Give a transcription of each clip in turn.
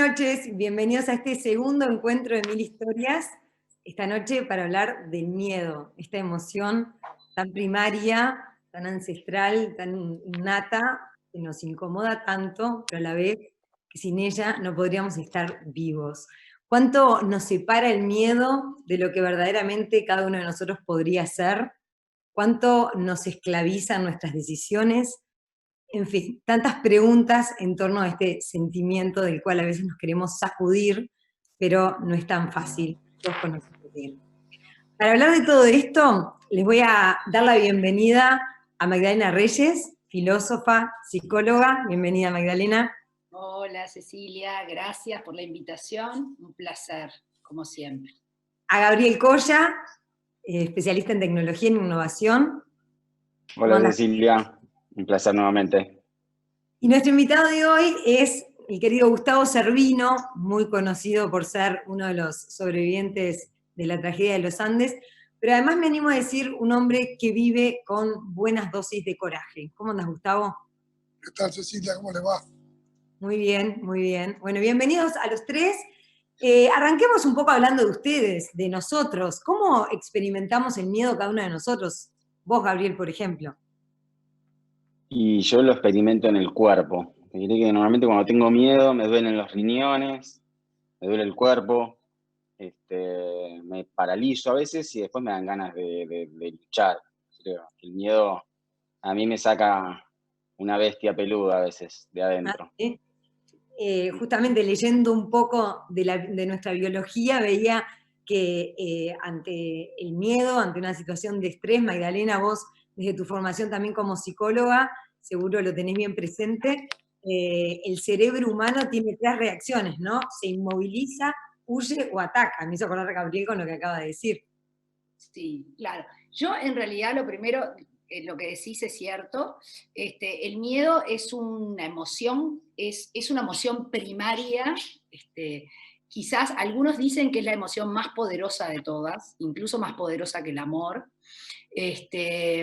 noches, bienvenidos a este segundo encuentro de Mil Historias. Esta noche para hablar del miedo, esta emoción tan primaria, tan ancestral, tan innata, que nos incomoda tanto, pero a la vez que sin ella no podríamos estar vivos. ¿Cuánto nos separa el miedo de lo que verdaderamente cada uno de nosotros podría ser? ¿Cuánto nos esclavizan nuestras decisiones? En fin, tantas preguntas en torno a este sentimiento del cual a veces nos queremos sacudir, pero no es tan fácil todos con nosotros bien. Para hablar de todo esto, les voy a dar la bienvenida a Magdalena Reyes, filósofa, psicóloga. Bienvenida, Magdalena. Hola Cecilia, gracias por la invitación, un placer, como siempre. A Gabriel Coya, especialista en tecnología e innovación. Hola Cecilia, un placer nuevamente. Y nuestro invitado de hoy es el querido Gustavo Cervino, muy conocido por ser uno de los sobrevivientes de la tragedia de los Andes, pero además me animo a decir un hombre que vive con buenas dosis de coraje. ¿Cómo andas, Gustavo? ¿Qué tal, Cecilia? ¿Cómo le va? Muy bien, muy bien. Bueno, bienvenidos a los tres. Arranquemos un poco hablando de ustedes, de nosotros. ¿Cómo experimentamos el miedo cada uno de nosotros? Vos, Gabriel, por ejemplo. Y yo lo experimento en el cuerpo. Te diré que normalmente cuando tengo miedo me duelen los riñones, me duele el cuerpo, me paralizo a veces y después me dan ganas de luchar. Creo que el miedo a mí me saca una bestia peluda a veces de adentro. ¿Sí? Justamente leyendo un poco de nuestra biología, veía que ante el miedo, ante una situación de estrés, Magdalena, vos desde tu formación también como psicóloga, seguro lo tenés bien presente, el cerebro humano tiene tres reacciones, ¿no? Se inmoviliza, huye o ataca. Me hizo acordar Gabriel con lo que acaba de decir. Sí, claro. Yo en realidad lo primero, lo que decís es cierto, el miedo es una emoción, es una emoción primaria, quizás algunos dicen que es la emoción más poderosa de todas, incluso más poderosa que el amor.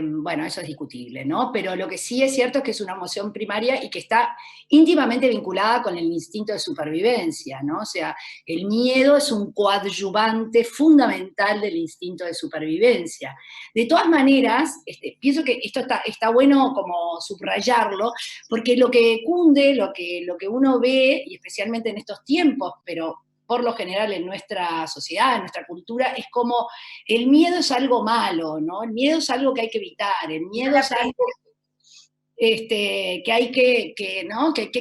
Bueno, eso es discutible, ¿no? Pero lo que sí es cierto es que es una emoción primaria y que está íntimamente vinculada con el instinto de supervivencia, ¿no? O sea, el miedo es un coadyuvante fundamental del instinto de supervivencia. De todas maneras, pienso que esto está bueno como subrayarlo, porque lo que cunde, lo que uno ve, y especialmente en estos tiempos, pero por lo general en nuestra sociedad, en nuestra cultura, es como el miedo es algo malo, ¿no? El miedo es algo que hay que evitar, el miedo es algo que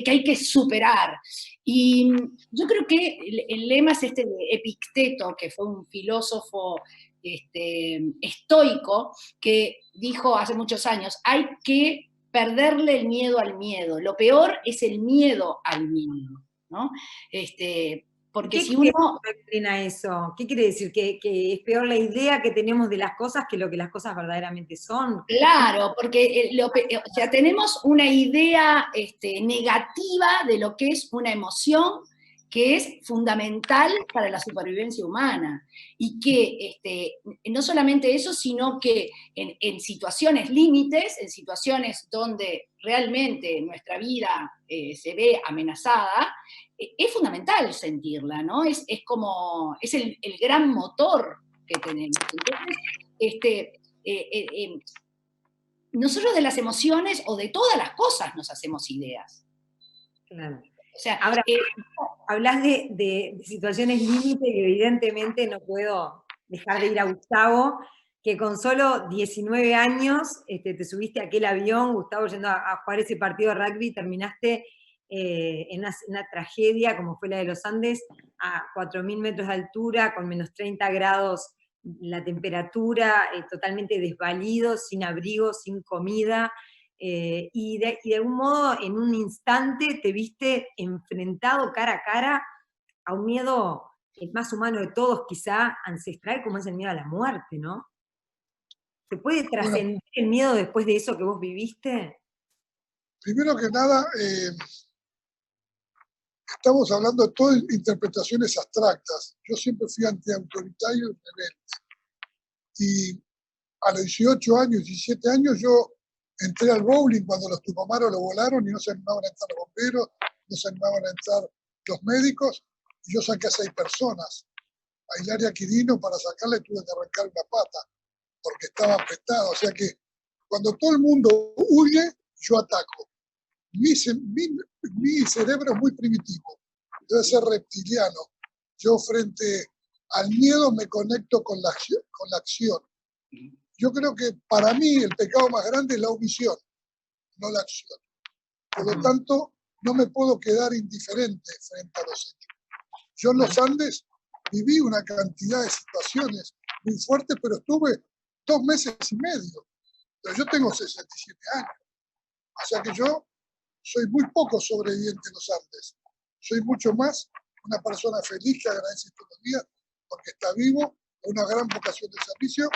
hay que superar. Y yo creo que el lema es de Epicteto, que fue un filósofo estoico, que dijo hace muchos años, hay que perderle el miedo al miedo. Lo peor es el miedo al miedo, ¿no? Porque si uno... eso? ¿Qué quiere decir? ¿Que es peor la idea que tenemos de las cosas que lo que las cosas verdaderamente son? Claro, porque o sea, tenemos una idea negativa de lo que es una emoción que es fundamental para la supervivencia humana. Y que no solamente eso, sino que en situaciones límites, en situaciones donde realmente nuestra vida se ve amenazada, es fundamental sentirla, ¿no? Es el gran motor que tenemos. Entonces, nosotros de las emociones o de todas las cosas nos hacemos ideas. Claro. O sea, ahora, hablas de situaciones límite y evidentemente no puedo dejar de ir a Gustavo, que con solo 19 años te subiste a aquel avión, Gustavo, yendo a jugar ese partido de rugby, terminaste en una tragedia como fue la de los Andes, a 4.000 metros de altura, con menos 30 grados la temperatura, totalmente desvalido, sin abrigo, sin comida, y de algún modo en un instante te viste enfrentado cara a cara a un miedo, el más humano de todos quizá, ancestral, como es el miedo a la muerte, ¿no? ¿Se puede trascender el miedo después de eso que vos viviste? Primero que nada, estamos hablando de todas interpretaciones abstractas. Yo siempre fui antiautoritario y rebelde. Y a los 18 años, 17 años, yo entré al bowling cuando los Tupamaros lo volaron y no se animaban a entrar los bomberos, no se animaban a entrar los médicos, y yo saqué a 6 personas. A Hilaria Quirino, para sacarle tuve que arrancar una pata, porque estaba apretada. O sea que cuando todo el mundo huye, yo ataco. Mi cerebro es muy primitivo, debe ser reptiliano. Yo frente al miedo me conecto con la acción. Yo creo que para mí el pecado más grande es la omisión, no la acción. Por lo tanto, no me puedo quedar indiferente frente a los hechos. Yo en los Andes viví una cantidad de situaciones muy fuertes, pero estuve 2 meses y medio. Pero yo tengo 67 años. O sea que yo soy muy poco sobreviviente en los Andes. Soy mucho más una persona feliz que agradece todos los días porque está vivo, con una gran vocación de servicio,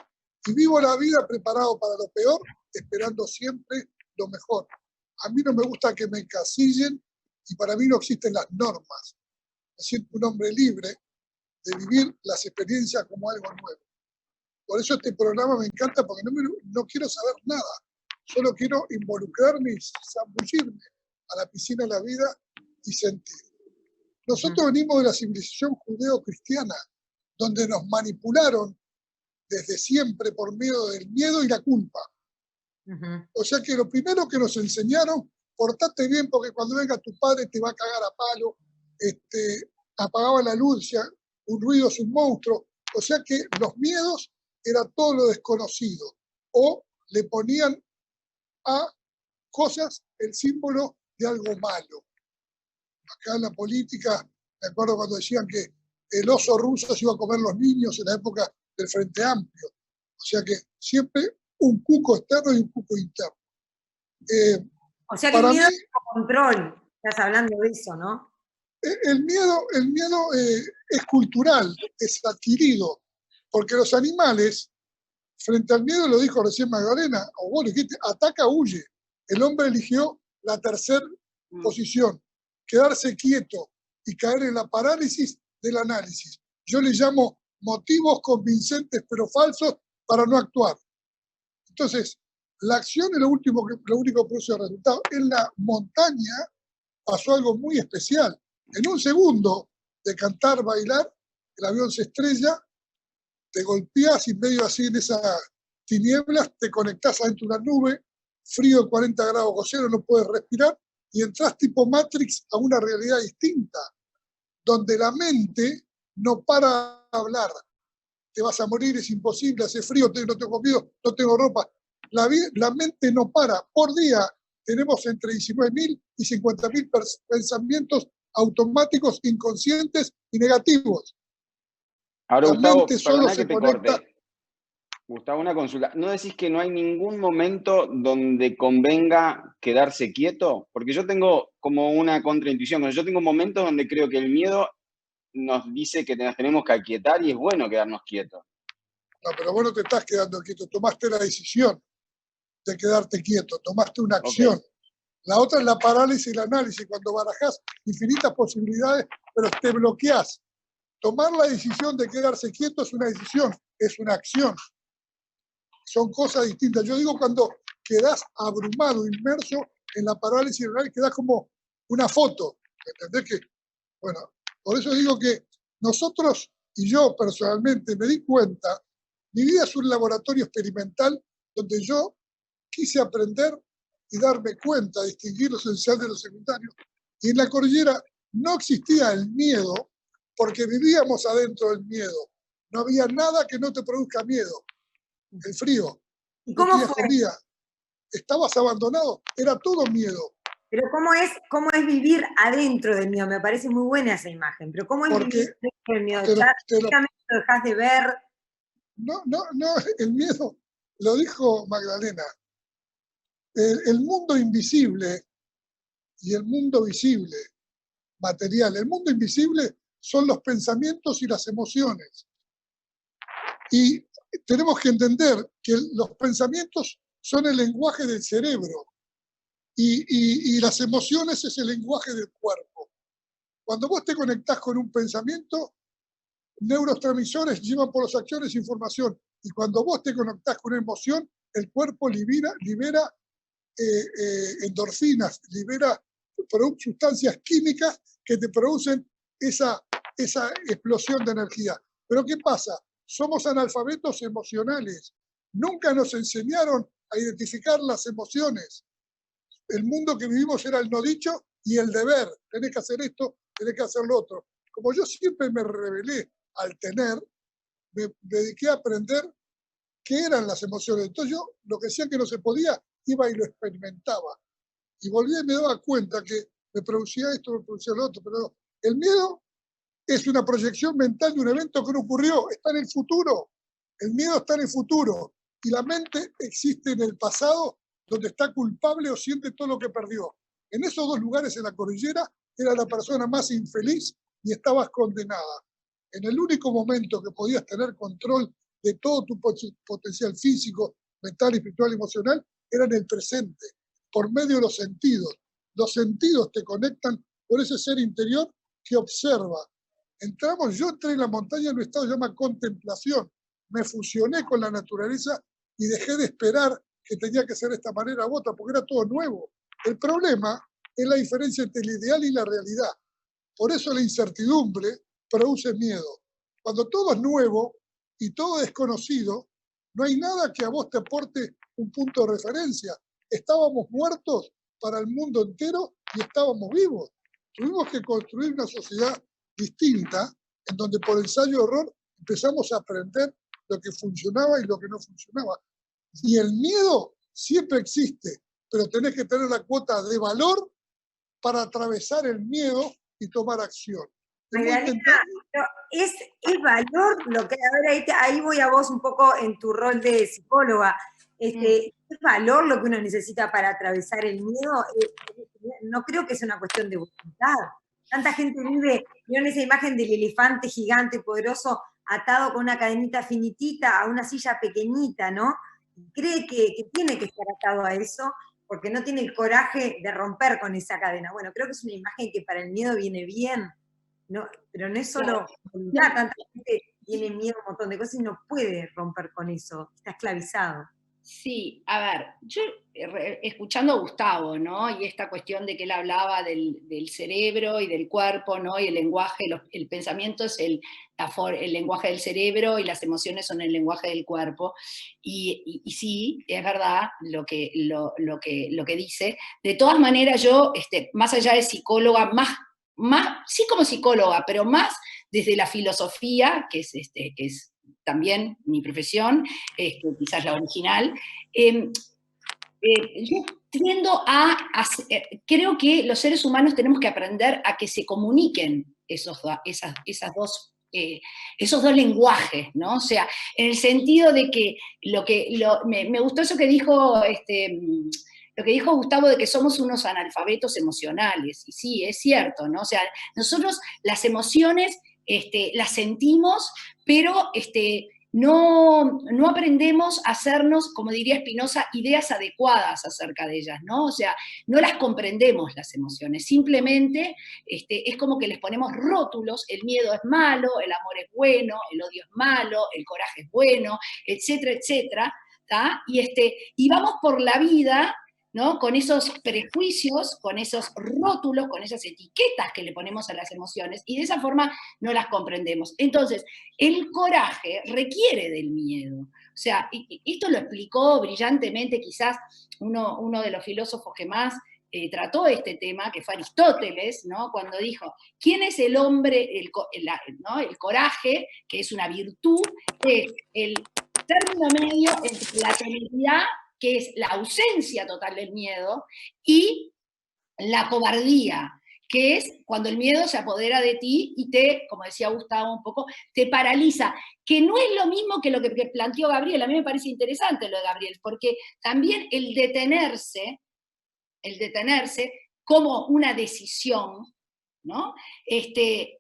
y vivo la vida preparado para lo peor, esperando siempre lo mejor. A mí no me gusta que me encasillen y para mí no existen las normas. Me siento un hombre libre de vivir las experiencias como algo nuevo. Por eso este programa me encanta, porque no quiero saber nada. Solo quiero involucrarme y zambullirme a la piscina de la vida y sentir. Nosotros venimos de la civilización judeo-cristiana, donde nos manipularon desde siempre por medio del miedo y la culpa. O sea que lo primero que nos enseñaron, portate bien porque cuando venga tu padre te va a cagar a palo, apagaba la luz, un ruido es un monstruo. O sea que los miedos era todo lo desconocido. O le ponían a cosas el símbolo de algo malo. Acá en la política, me acuerdo cuando decían que el oso ruso se iba a comer los niños en la época del Frente Amplio. O sea que siempre un cuco externo y un cuco interno. O sea que el miedo es control. Estás hablando de eso, ¿no? El miedo es cultural, es adquirido, porque los animales, frente al miedo, lo dijo recién Magdalena, o vos dijiste, ataca, huye. El hombre eligió la tercera posición, quedarse quieto y caer en la parálisis del análisis. Yo le llamo motivos convincentes pero falsos para no actuar. Entonces, la acción es lo único que produce el resultado. En la montaña pasó algo muy especial. En un segundo de cantar, bailar, el avión se estrella, te golpeas y medio así en esas tinieblas, te conectás adentro de una nube, frío de 40 grados bajo cero, no puedes respirar, y entras tipo Matrix a una realidad distinta, donde la mente no para de hablar. Te vas a morir, es imposible, hace frío, no tengo comida, no tengo ropa. La mente no para. Por día tenemos entre 19.000 y 50.000 pensamientos automáticos, inconscientes y negativos. Ahora, La Gustavo, mente solo perdona que se te conecta. corte. Gustavo, una consulta. ¿No decís que no hay ningún momento donde convenga quedarse quieto? Porque yo tengo como una contraintuición. Yo tengo momentos donde creo que el miedo nos dice que nos tenemos que aquietar y es bueno quedarnos quietos. No, pero vos no te estás quedando quieto. Tomaste la decisión de quedarte quieto. Tomaste una acción. Okay. La otra es la parálisis y el análisis. Cuando barajás infinitas posibilidades, pero te bloqueás. Tomar la decisión de quedarse quieto es una decisión, es una acción. Son cosas distintas. Yo digo cuando quedás abrumado, inmerso en la parálisis real, quedás como una foto. ¿Entendés? Que, bueno, por eso digo que nosotros, y yo personalmente me di cuenta, mi vida es un laboratorio experimental donde yo quise aprender y darme cuenta, distinguir lo esencial de lo secundario. Y en la cordillera no existía el miedo porque vivíamos adentro del miedo. No había nada que no te produzca miedo. El frío. ¿Y cómo fue? Comida. Estabas abandonado. Era todo miedo. Pero ¿cómo es vivir adentro del miedo? Me parece muy buena esa imagen. Pero ¿cómo es vivir adentro del miedo? ¿Lo dejás de ver? No, el miedo, lo dijo Magdalena. El mundo invisible y el mundo visible, material. El mundo invisible son los pensamientos y las emociones. Y tenemos que entender que los pensamientos son el lenguaje del cerebro y las emociones es el lenguaje del cuerpo. Cuando vos te conectás con un pensamiento, neurotransmisores llevan por las acciones información. Y cuando vos te conectás con una emoción, el cuerpo libera endorfinas, libera sustancias químicas que te producen esa explosión de energía. Pero ¿qué pasa? Somos analfabetos emocionales. Nunca nos enseñaron a identificar las emociones. El mundo que vivimos era el no dicho y el deber. Tenés que hacer esto, tenés que hacer lo otro. Como yo siempre me rebelé al tener, me dediqué a aprender qué eran las emociones. Entonces yo, lo que decía que no se podía, iba y lo experimentaba. Y volví y me daba cuenta que me producía esto, me producía lo otro. Pero el miedo es una proyección mental de un evento que no ocurrió, está en el futuro. El miedo está en el futuro. Y la mente existe en el pasado, donde está culpable o siente todo lo que perdió. En esos dos lugares en la cordillera era la persona más infeliz y estabas condenada. En el único momento que podías tener control de todo tu potencial físico, mental, espiritual y emocional era en el presente, por medio de los sentidos. Los sentidos te conectan con ese ser interior que observa. Yo entré en la montaña en un estado que se llama contemplación. Me fusioné con la naturaleza y dejé de esperar que tenía que ser de esta manera u otra, porque era todo nuevo. El problema es la diferencia entre el ideal y la realidad. Por eso la incertidumbre produce miedo. Cuando todo es nuevo y todo es desconocido, no hay nada que a vos te aporte un punto de referencia. Estábamos muertos para el mundo entero y estábamos vivos. Tuvimos que construir una sociedad distinta, en donde por ensayo-error empezamos a aprender lo que funcionaba y lo que no funcionaba. Y el miedo siempre existe, pero tenés que tener la cuota de valor para atravesar el miedo y tomar acción. Es valor lo que, a ver, ahí voy a vos un poco en tu rol de psicóloga. ¿Es valor lo que uno necesita para atravesar el miedo? No creo que sea una cuestión de voluntad. Tanta gente vive, ¿vieron esa imagen del elefante gigante, poderoso, atado con una cadenita finitita a una silla pequeñita, ¿no? Cree que tiene que estar atado a eso porque no tiene el coraje de romper con esa cadena. Bueno, creo que es una imagen que para el miedo viene bien, ¿no? Pero no es solo voluntad, tanta gente tiene miedo a un montón de cosas y no puede romper con eso, está esclavizado. Sí, a ver, yo escuchando a Gustavo, ¿no? Y esta cuestión de que él hablaba del cerebro y del cuerpo, ¿no? Y el lenguaje, el pensamiento es el lenguaje del cerebro y las emociones son el lenguaje del cuerpo. Y sí, es verdad lo que dice. De todas maneras, yo, más allá de psicóloga, más, sí como psicóloga, pero más desde la filosofía, que es también mi profesión, quizás la original, yo tiendo creo que los seres humanos tenemos que aprender a que se comuniquen esos dos lenguajes, ¿no? O sea, en el sentido de que me gustó eso que dijo lo que dijo Gustavo de que somos unos analfabetos emocionales, y sí, es cierto, ¿no? O sea, nosotros las emociones las sentimos, pero no aprendemos a hacernos, como diría Spinoza, ideas adecuadas acerca de ellas, ¿no? O sea, no las comprendemos las emociones, simplemente es como que les ponemos rótulos, el miedo es malo, el amor es bueno, el odio es malo, el coraje es bueno, etcétera, etcétera, ¿tá? Y vamos por la vida, ¿no? Con esos prejuicios, con esos rótulos, con esas etiquetas que le ponemos a las emociones, y de esa forma no las comprendemos. Entonces, el coraje requiere del miedo. O sea, esto lo explicó brillantemente quizás uno de los filósofos que más trató este tema, que fue Aristóteles, ¿no? Cuando dijo, ¿quién es el hombre? ¿No? El coraje, que es una virtud, es el término medio entre la temeridad, que es la ausencia total del miedo, y la cobardía, que es cuando el miedo se apodera de ti y como decía Gustavo un poco, te paraliza, que no es lo mismo que lo que planteó Gabriel. A mí me parece interesante lo de Gabriel, porque también el detenerse como una decisión, ¿no?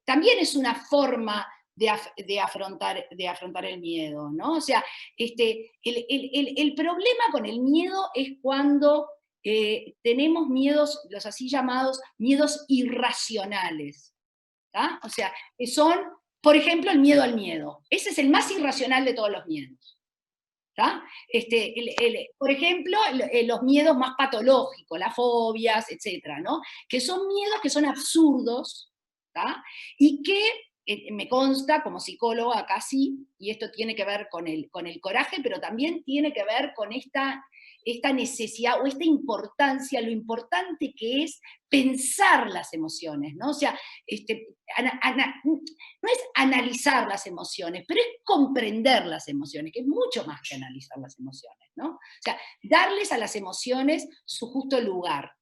También es una forma de afrontar el miedo, ¿no? O sea, el problema con el miedo es cuando tenemos miedos, los así llamados miedos irracionales, ¿tá? O sea, que son, por ejemplo, el miedo al miedo. Ese es el más irracional de todos los miedos. ¿Tá? Por ejemplo, los miedos más patológicos, las fobias, etcétera, ¿no? Que son miedos que son absurdos, ¿tá? Y que me consta como psicóloga casi, y esto tiene que ver con el coraje, pero también tiene que ver con esta necesidad o esta importancia, lo importante que es pensar las emociones, ¿no? O sea, no es analizar las emociones, pero es comprender las emociones, que es mucho más que analizar las emociones, ¿no? O sea, darles a las emociones su justo lugar,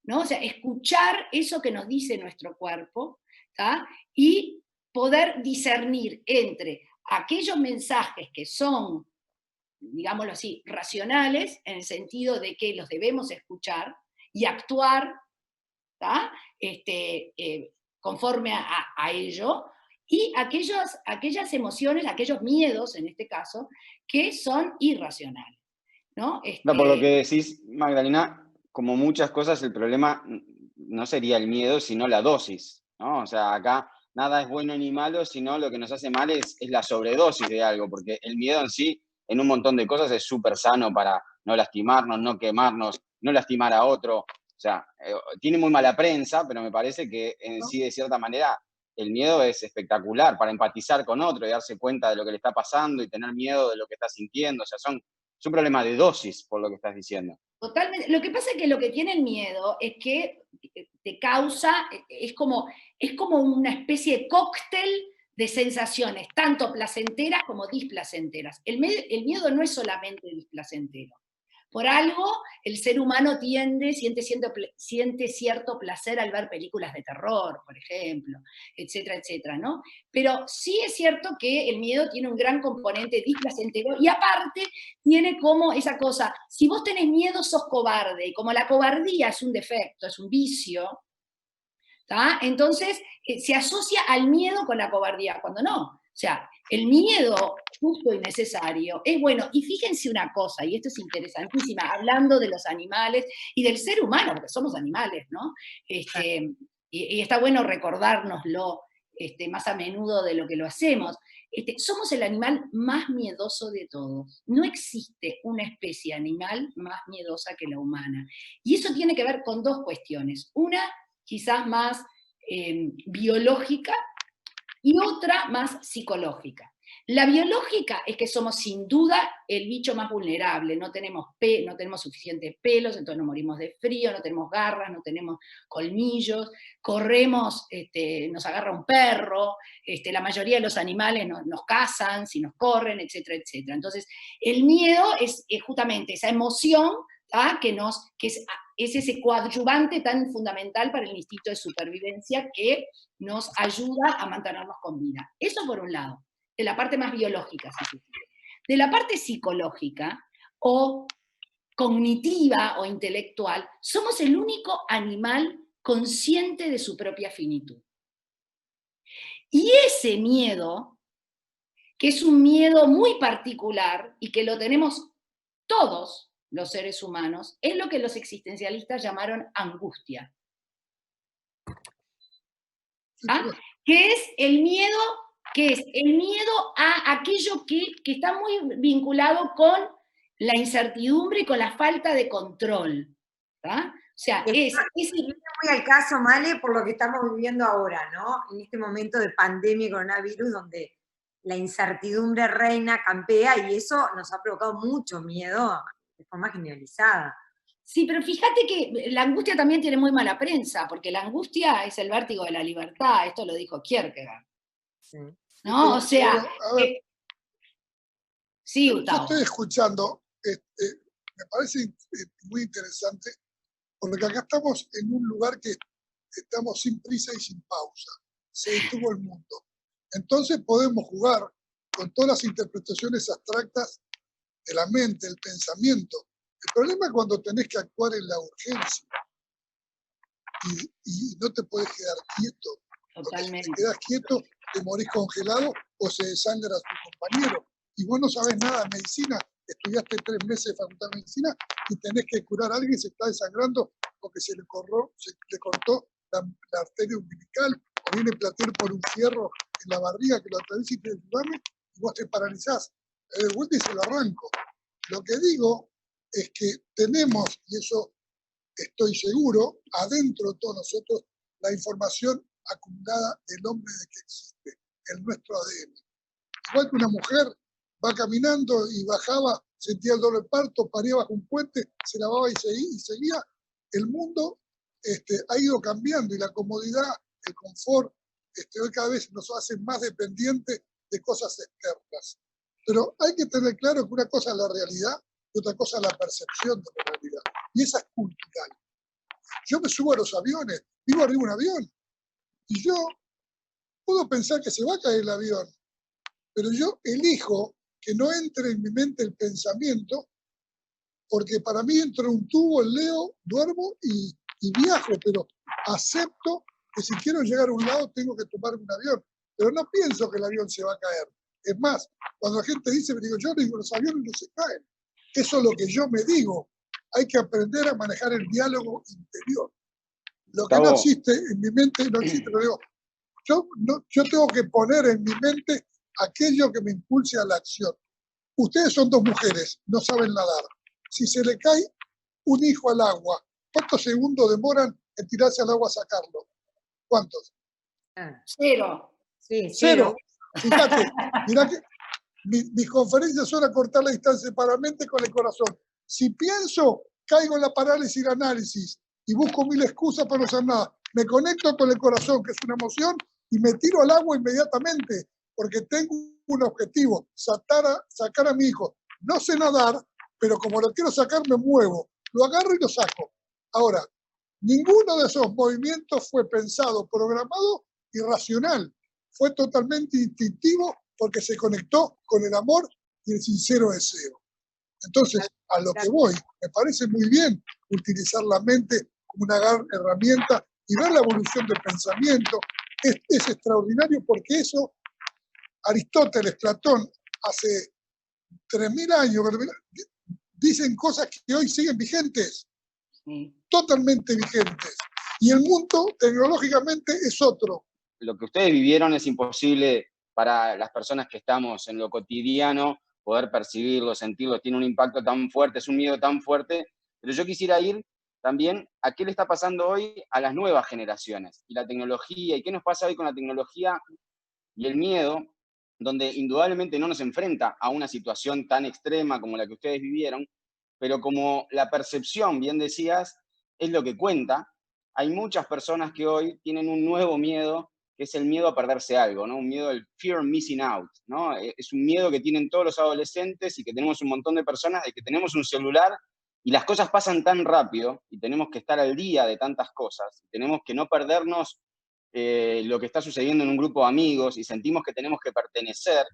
¿no? O sea, escuchar eso que nos dice nuestro cuerpo, ¿tá? Y poder discernir entre aquellos mensajes que son, digámoslo así, racionales, en el sentido de que los debemos escuchar y actuar, ¿tá? Conforme a ello, y aquellas emociones, aquellos miedos, en este caso, que son irracionales, ¿no? No, por lo que decís, Magdalena, como muchas cosas, el problema no sería el miedo, sino la dosis, ¿no? O sea, acá nada es bueno ni malo, sino lo que nos hace mal es la sobredosis de algo, porque el miedo en sí, en un montón de cosas, es súper sano para no lastimarnos, no quemarnos, no lastimar a otro. O sea, tiene muy mala prensa, pero me parece que en sí, de cierta manera, el miedo es espectacular para empatizar con otro y darse cuenta de lo que le está pasando y tener miedo de lo que está sintiendo. O sea, es un problema de dosis, por lo que estás diciendo. Totalmente. Lo que pasa es que lo que tiene el miedo es que te causa, es como una especie de cóctel de sensaciones, tanto placenteras como displacenteras. El miedo no es solamente displacentero. Por algo, el ser humano siente cierto placer al ver películas de terror, por ejemplo, etcétera, etcétera, ¿no? Pero sí es cierto que el miedo tiene un gran componente displacentero y aparte tiene como esa cosa, si vos tenés miedo sos cobarde, y como la cobardía es un defecto, es un vicio, ¿tá? Entonces se asocia al miedo con la cobardía, cuando no. O sea, el miedo justo y necesario es bueno. Y fíjense una cosa, y esto es interesantísima, hablando de los animales y del ser humano, porque somos animales, ¿no? Y está bueno recordárnoslo más a menudo de lo que lo hacemos. Somos el animal más miedoso de todos. No existe una especie animal más miedosa que la humana. Y eso tiene que ver con dos cuestiones. Una, quizás más biológica, y otra más psicológica. La biológica es que somos sin duda el bicho más vulnerable, no tenemos suficientes pelos, entonces nos morimos de frío, no tenemos garras, no tenemos colmillos, corremos, nos agarra un perro, la mayoría de los animales nos cazan, si nos corren, etcétera, etcétera. Entonces, el miedo es justamente esa emoción, ¿tá? que es ese coadyuvante tan fundamental para el instinto de supervivencia que nos ayuda a mantenernos con vida. Eso por un lado, de la parte más biológica, si se quiere. De la parte psicológica o cognitiva o intelectual, somos el único animal consciente de su propia finitud. Y ese miedo, que es un miedo muy particular y que lo tenemos todos los seres humanos, es lo que los existencialistas llamaron angustia. ¿Ah? Que es el miedo a aquello que está muy vinculado con la incertidumbre y con la falta de control. ¿Tá? O sea, viene muy al caso, Male, por lo que estamos viviendo ahora, ¿no? En este momento de pandemia y coronavirus, donde la incertidumbre reina, campea, y eso nos ha provocado mucho miedo de forma generalizada. Sí, pero fíjate que la angustia también tiene muy mala prensa, porque la angustia es el vértigo de la libertad, esto lo dijo Kierkegaard. Sí. ¿No? O sea, sí, Gustavo. Yo estoy escuchando, me parece muy interesante, porque acá estamos en un lugar que estamos sin prisa y sin pausa. Se detuvo el mundo. Entonces podemos jugar con todas las interpretaciones abstractas de la mente, el pensamiento. El problema es cuando tenés que actuar en la urgencia y no te puedes quedar quieto. Totalmente. Si te quedas quieto, te morís congelado o se desangra tu compañero. Y vos no sabés nada de medicina, estudiaste 3 meses de facultad de medicina y tenés que curar a alguien que se está desangrando porque se le cortó la arteria umbilical o viene a platear por un fierro en la barriga que lo atraviesa y te ayudame y vos te paralizás. De vuelta y se lo arranco. Lo que digo es que tenemos, y eso estoy seguro, adentro de todos nosotros, la información acumulada del hombre de que existe, el nuestro ADN. Igual que una mujer va caminando y bajaba, sentía el doble parto, paría bajo un puente, se lavaba y seguía. El mundo ha ido cambiando y la comodidad, el confort, hoy cada vez nos hace más dependientes de cosas externas. Pero hay que tener claro que una cosa es la realidad y otra cosa es la percepción de la realidad. Y esa es cultural. Yo me subo a los aviones, vivo arriba de un avión, y yo puedo pensar que se va a caer el avión, pero yo elijo que no entre en mi mente el pensamiento, porque para mí entro en un tubo, leo, duermo y viajo, pero acepto que si quiero llegar a un lado tengo que tomar un avión, pero no pienso que el avión se va a caer. Es más, cuando la gente dice, me digo, yo le digo, los aviones no se caen. Eso es lo que yo me digo. Hay que aprender a manejar el diálogo interior. Lo que no existe en mi mente, no existe, pero digo, yo tengo que poner en mi mente aquello que me impulse a la acción. Ustedes son dos mujeres, no saben nadar. Si se le cae un hijo al agua, ¿cuántos segundos demoran en tirarse al agua a sacarlo? ¿Cuántos? 0. Sí, 0. Fíjate, mirá que mis conferencias son a cortar la distancia para la mente con el corazón. Si pienso, caigo en la parálisis y el análisis y busco mil excusas para no hacer nada. Me conecto con el corazón, que es una emoción, y me tiro al agua inmediatamente, porque tengo un objetivo, sacar a mi hijo. No sé nadar, pero como lo quiero sacar, me muevo. Lo agarro y lo saco. Ahora, ninguno de esos movimientos fue pensado, programado y racional. Fue totalmente instintivo porque se conectó con el amor y el sincero deseo. Entonces, a lo que voy, me parece muy bien utilizar la mente como una gran herramienta y ver la evolución del pensamiento. Es extraordinario porque eso, Aristóteles, Platón, hace 3000 años, dicen cosas que hoy siguen vigentes, totalmente vigentes. Y el mundo tecnológicamente es otro. Lo que ustedes vivieron es imposible para las personas que estamos en lo cotidiano poder percibirlo, sentirlo, tiene un impacto tan fuerte, es un miedo tan fuerte, pero yo quisiera ir también a qué le está pasando hoy a las nuevas generaciones y la tecnología, y qué nos pasa hoy con la tecnología y el miedo, donde indudablemente no nos enfrenta a una situación tan extrema como la que ustedes vivieron, pero como la percepción, bien decías, es lo que cuenta, hay muchas personas que hoy tienen un nuevo miedo, que es el miedo a perderse algo, ¿no? Un miedo del fear of missing out, ¿no? Es un miedo que tienen todos los adolescentes y que tenemos un montón de personas de que tenemos un celular y las cosas pasan tan rápido y tenemos que estar al día de tantas cosas, tenemos que no perdernos lo que está sucediendo en un grupo de amigos y sentimos que tenemos que pertenecer,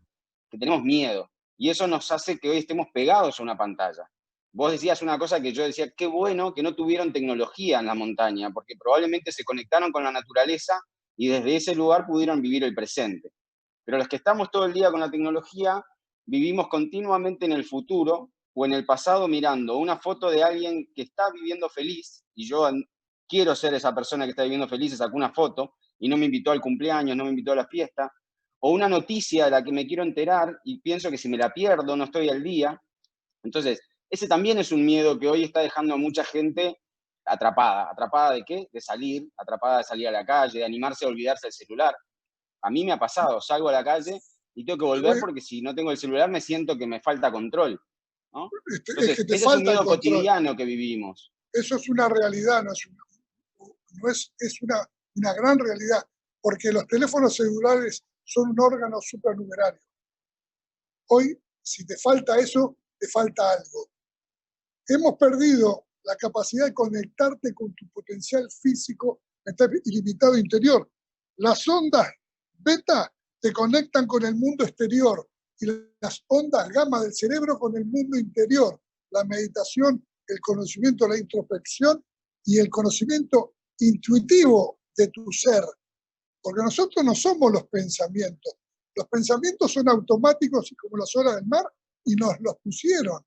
que tenemos miedo. Y eso nos hace que hoy estemos pegados a una pantalla. Vos decías una cosa que yo decía, qué bueno que no tuvieron tecnología en la montaña, porque probablemente se conectaron con la naturaleza y desde ese lugar pudieron vivir el presente. Pero los que estamos todo el día con la tecnología, vivimos continuamente en el futuro o en el pasado mirando una foto de alguien que está viviendo feliz, y yo quiero ser esa persona que está viviendo feliz, y sacó una foto y no me invitó al cumpleaños, no me invitó a la fiesta, o una noticia de la que me quiero enterar y pienso que si me la pierdo no estoy al día. Entonces, ese también es un miedo que hoy está dejando a mucha gente atrapada. ¿Atrapada de qué? De salir, atrapada de salir a la calle, de animarse a olvidarse del celular. A mí me ha pasado, salgo a la calle y tengo que volver porque si no tengo el celular me siento que me falta control, ¿no? Entonces, es que te ese es un falta el miedo control. cotidiano que vivimos. Eso es una realidad, es una gran realidad, porque los teléfonos celulares son un órgano supernumerario. Hoy, si te falta eso, te falta algo. Hemos perdido la capacidad de conectarte con tu potencial físico ilimitado interior. Las ondas beta te conectan con el mundo exterior y las ondas gamma del cerebro con el mundo interior. La meditación, el conocimiento, la introspección y el conocimiento intuitivo de tu ser. Porque nosotros no somos los pensamientos. Los pensamientos son automáticos y como las olas del mar y nos los pusieron.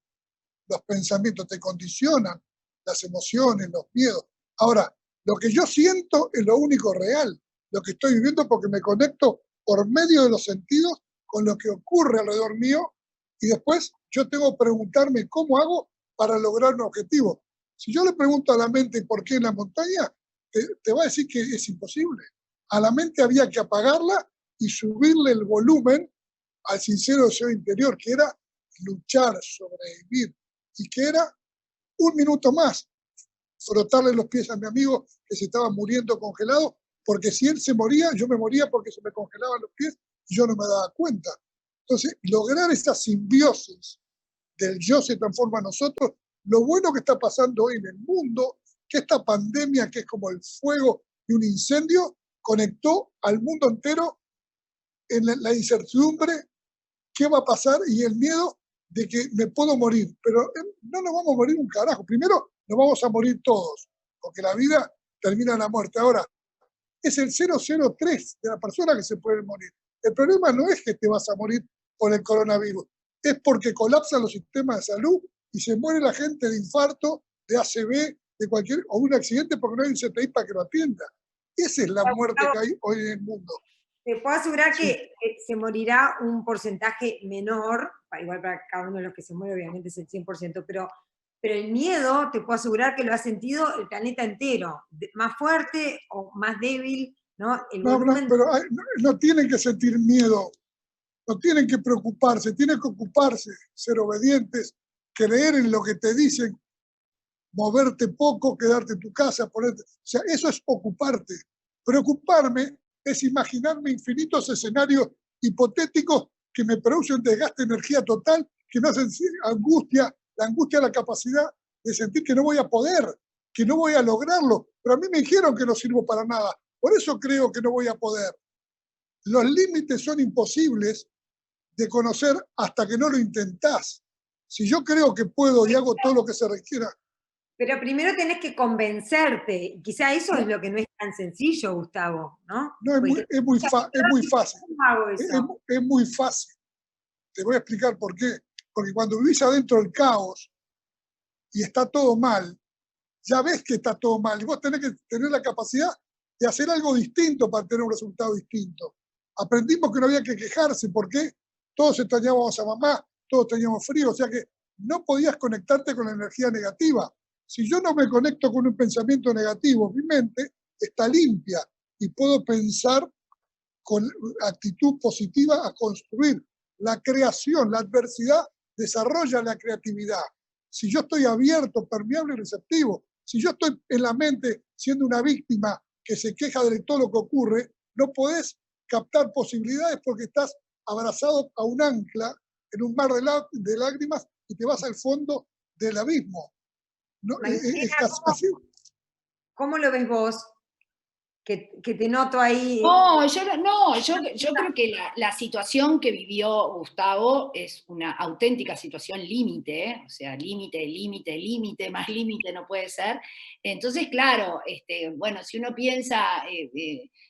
Los pensamientos te condicionan, las emociones, los miedos. Ahora, lo que yo siento es lo único real, lo que estoy viviendo porque me conecto por medio de los sentidos con lo que ocurre alrededor mío y después yo tengo que preguntarme cómo hago para lograr un objetivo. Si yo le pregunto a la mente por qué en la montaña, te va a decir que es imposible. A la mente había que apagarla y subirle el volumen al sincero deseo interior, que era luchar, sobrevivir, y que era un minuto más, frotarle los pies a mi amigo que se estaba muriendo congelado, porque si él se moría, yo me moría porque se me congelaban los pies y yo no me daba cuenta. Entonces, lograr esa simbiosis del yo se transforma en nosotros, lo bueno que está pasando hoy en el mundo, que esta pandemia, que es como el fuego de un incendio, conectó al mundo entero en la incertidumbre, qué va a pasar y el miedo de que me puedo morir. Pero no nos vamos a morir un carajo. Primero, nos vamos a morir todos, porque la vida termina en la muerte. Ahora, es el 003 de la persona que se puede morir. El problema no es que te vas a morir por el coronavirus, es porque colapsan los sistemas de salud y se muere la gente de infarto, de ACV, de cualquier, o un accidente porque no hay un CTI para que lo atienda. Esa es la muerte que hay hoy en el mundo. Te puedo asegurar Sí. que se morirá un porcentaje menor, igual para cada uno de los que se muere obviamente es el 100%, pero el miedo, te puedo asegurar que lo ha sentido el planeta entero, más fuerte o más débil, ¿no? El volumen... Pero no tienen que sentir miedo, no tienen que preocuparse, tienen que ocuparse, ser obedientes, creer en lo que te dicen, moverte poco, quedarte en tu casa, ponerte, o sea, eso es ocuparte. Preocuparme es imaginarme infinitos escenarios hipotéticos que me producen desgaste de energía total, que me hacen angustia, la angustia de la capacidad de sentir que no voy a poder, que no voy a lograrlo. Pero a mí me dijeron que no sirvo para nada. Por eso creo que no voy a poder. Los límites son imposibles de conocer hasta que no lo intentás. Si yo creo que puedo y hago todo lo que se requiera. Pero primero tenés que convencerte, y quizá eso es lo que no es tan sencillo, Gustavo, ¿no? No, es muy fácil. ¿Cómo hago eso? Es muy fácil. Te voy a explicar por qué. Porque cuando vivís adentro del caos y está todo mal, ya ves que está todo mal y vos tenés que tener la capacidad de hacer algo distinto para tener un resultado distinto. Aprendimos que no había que quejarse porque todos extrañábamos a mamá, todos teníamos frío, o sea que no podías conectarte con la energía negativa. Si yo no me conecto con un pensamiento negativo, mi mente está limpia y puedo pensar con actitud positiva a construir. La creación, la adversidad desarrolla la creatividad. Si yo estoy abierto, permeable y receptivo, si yo estoy en la mente siendo una víctima que se queja de todo lo que ocurre, no podés captar posibilidades porque estás abrazado a un ancla en un mar de lágrimas y te vas al fondo del abismo. ¿No? Así. ¿Cómo lo ves vos? Que te noto ahí. Yo creo que la situación que vivió Gustavo es una auténtica situación límite, ¿eh? O sea, límite, más límite no puede ser. Entonces, claro, bueno, si uno piensa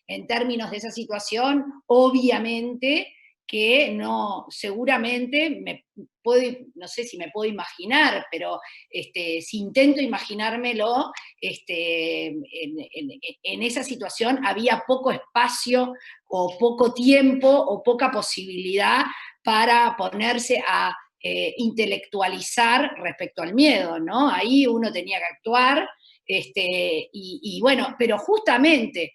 en términos de esa situación, obviamente que no, seguramente no sé si me puedo imaginar, pero si intento imaginármelo, en esa situación había poco espacio o poco tiempo o poca posibilidad para ponerse a intelectualizar respecto al miedo, ¿no? Ahí uno tenía que actuar, y bueno, pero justamente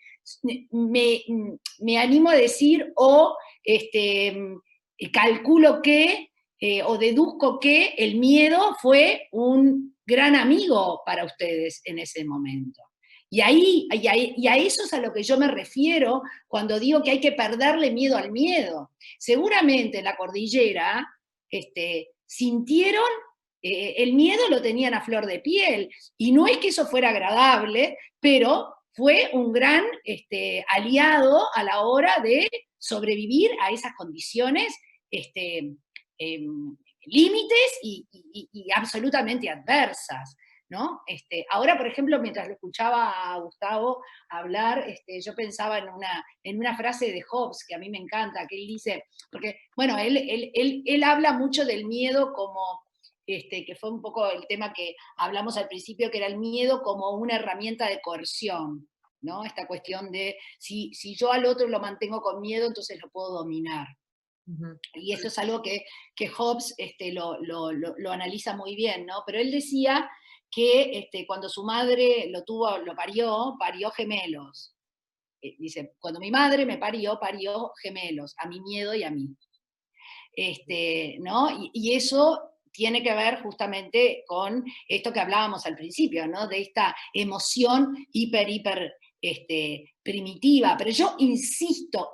me animo a decir calculo que o deduzco que el miedo fue un gran amigo para ustedes en ese momento. Y a eso es a lo que yo me refiero cuando digo que hay que perderle miedo al miedo. Seguramente en la cordillera sintieron el miedo, lo tenían a flor de piel, y no es que eso fuera agradable, pero fue un gran aliado a la hora de sobrevivir a esas condiciones límites y absolutamente adversas, ¿no? Ahora, por ejemplo, mientras lo escuchaba a Gustavo hablar, yo pensaba en una frase de Hobbes que a mí me encanta, que él dice, porque, bueno, él habla mucho del miedo como, que fue un poco el tema que hablamos al principio, que era el miedo como una herramienta de coerción, ¿no? Esta cuestión de si yo al otro lo mantengo con miedo, entonces lo puedo dominar. Y esto es algo que Hobbes lo analiza muy bien, ¿no? Pero él decía que cuando su madre lo parió gemelos. dice, cuando mi madre me parió gemelos, a mi miedo y a mí. ¿No? Y eso tiene que ver justamente con esto que hablábamos al principio, ¿no? De esta emoción hiper primitiva. Pero yo insisto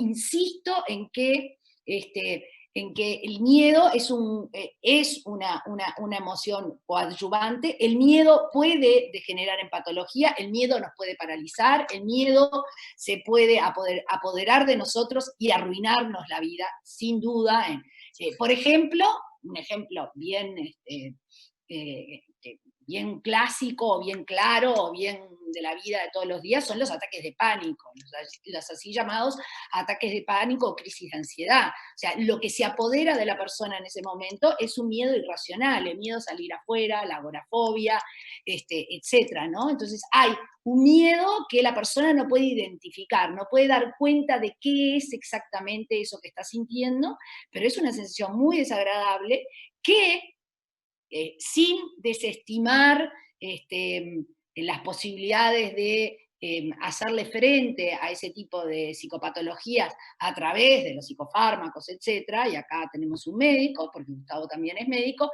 en que el miedo es una emoción coadyuvante. El miedo puede degenerar en patología, el miedo nos puede paralizar, el miedo se puede apoderar de nosotros y arruinarnos la vida, sin duda. Por ejemplo, un ejemplo bien, bien clásico, o bien claro, o bien de la vida de todos los días, son los ataques de pánico, los así llamados ataques de pánico o crisis de ansiedad. O sea, lo que se apodera de la persona en ese momento es un miedo irracional, el miedo a salir afuera, la agorafobia, etcétera, ¿no? Entonces hay un miedo que la persona no puede identificar, no puede dar cuenta de qué es exactamente eso que está sintiendo, pero es una sensación muy desagradable que, sin desestimar las posibilidades de hacerle frente a ese tipo de psicopatologías a través de los psicofármacos, etcétera, y acá tenemos un médico, porque Gustavo también es médico,